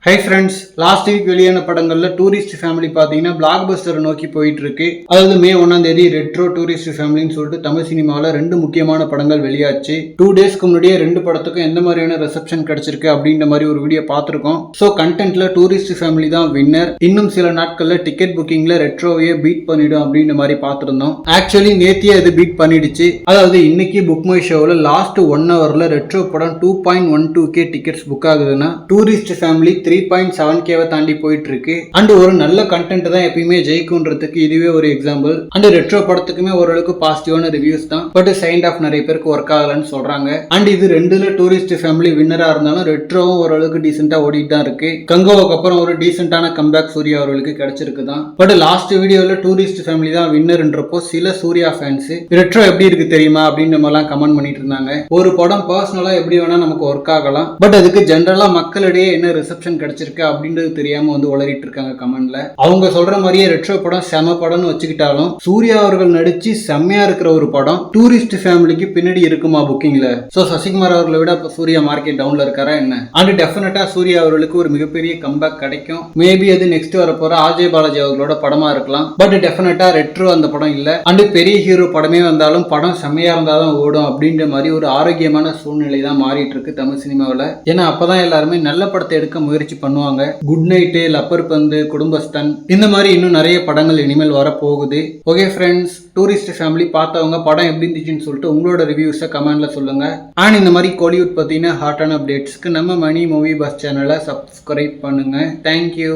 Hi friends, last week வெளியான படங்கள்ல tourist family பார்த்தீங்கன்னா பிளாக் பஸ்டர் நோக்கி போயிட்டு இருக்கு. அதாவது மே 1ஆம் தேதி ரெட்ரோ டூரிஸ்ட் ஃபேமிலின்னு சொல்லிட்டு தமிழ் சினிமாவில் 2 முக்கியமான படங்கள் வெளியாச்சு. 2 டேஸ்க்கு முன்னாடியே 2 படத்துக்கும் எந்த மாதிரியான ரிசப்ஷன் கிடைச்சிருக்கு அப்படின்ற மாதிரி ஒரு வீடியோ பார்த்துருக்கோம். ஸோ கண்டென்ட்ல டூரிஸ்ட் ஃபேமிலி தான் வின்னர். இன்னும் சில நாட்கள்ல டிக்கெட் புக்கிங்ல ரெட்ரோவையே பீட் பண்ணிடும் அப்படின்ற மாதிரி பார்த்துருந்தோம். ஆக்சுவலி நேத்தியே அது பீட் பண்ணிடுச்சு. அதாவது இன்னைக்கு புக் மை ஷோவில் லாஸ்ட் 1 ஹவர்ல ரெட்ரோ படம் 2.12K டிக்கெட்ஸ் புக் ஆகுதுன்னா டூரிஸ்ட் ஃபேமிலி 3.7K தாண்டி போயிட்டு இருக்கு. அண்ட் ஒரு நல்ல கண்டென்ட் தான் எப்பயுமே ஜெயிக்கும்ன்றதுக்கு இதுவே ஒரு எக்ஸாம்பிள். அண்ட் ரெட்ரோ படத்துக்குமே ஓரளவுக்கு பாசிட்டிவான ரிவ்யூஸ் தான், பட் சைண்ட் ஆஃப் நிறைய பேருக்கு ஒர்க் ஆகலன்னு சொல்றாங்க. அண்ட் இது 2ல டூரிஸ்ட் ஃபேமிலி வின்னரா இருந்தாலும் ரெட்ரோவும் ஓரளவுக்கு டீசென்டா ஓடிட்டு தான் இருக்கு. கங்கோவுக்கு அப்புறம் ஒரு டீசென்டான கம்பேக் சூர்யா அவர்களுக்கு கிடைச்சிருக்கு தான். பட் லாஸ்ட் வீடியோல டூரிஸ்ட் ஃபேமிலி தான் வின்னர்ன்றப்போ சில சூர்யா ஃபேன்ஸ் ரெட்ரோ எப்படி இருக்கு தெரியுமா அப்படின்னு மாதிரிலாம் கமெண்ட் பண்ணிட்டு இருந்தாங்க. ஒரு படம் பர்சனலா எப்படி வேணா நமக்கு ஒர்க் ஆகலாம், பட் அதுக்கு ஜென்ரலா மக்களிடையே என்ன ரிசப்ஷன் கிடைச்சிருக்கு அப்படின்றது தெரியாம வந்து உளறிட்டு இருக்காங்க கமெண்ட்ல. அவங்க சொல்ற மாதிரியே ரெட்ரோ படம் செம படம்னு வச்சுக்கிட்டாலும் சூர்யா அவர்கள் நடிச்சு செம்மையா இருக்கிற ஒரு படம் டூரிஸ்ட் ஃபேமிலிக்கு பின்னாடி இருக்குமா புக்கிங்ல? சோ சசிகுமார் அவர்களை விட சூர்யா மார்க்கெட் டவுன்ல இருக்காரா என்ன? அண்ட் டெஃபினட்டா சூர்யா அவர்களுக்கு ஒரு மிகப்பெரிய கம்பேக் கிடைக்கும். மேபி அது நெக்ஸ்ட் வர போற ஆர்ஜே பாலாஜி அவர்களோட படமா இருக்கலாம். பட் டெஃபினட்டா ரெட்ரோ அந்த படம் இல்ல. அண்ட் பெரிய ஹீரோ படமே வந்தாலும் படம் செம்மையா இருந்தாதான் ஓடும் அப்படின்ற மாதிரி ஒரு ஆரோக்கியமான சூழ்நிலை தான் மாறிட்டு இருக்கு தமிழ் சினிமாவில். ஏன்னா அப்பதான் எல்லாருமே நல்ல படத்தை எடுக்க முயற்சி பண்ணுவாங்க. குட் நைட்டு, லப்பர் பந்து, குடும்பஸ்தன், இந்த மாதிரி இன்னும் நிறைய படங்கள் இனிமேல் வரப்போகுது. ஓகே ஃப்ரெண்ட்ஸ், டூரிஸ்ட் ஃபேமிலி பார்த்தவங்க படம் எப்படி இருந்துச்சுன்னு சொல்லிட்டு உங்களோட ரிவ்யூஸை கமெண்ட்ல சொல்லுங்க. அண்ட் இந்த மாதிரி கோலிவுட் பத்தின ஹாட்டான அப்டேட்ஸ்க்கு நம்ம மணி மூவி பஸ் சேனலை சப்ஸ்கிரைப் பண்ணுங்க. தேங்க்யூ.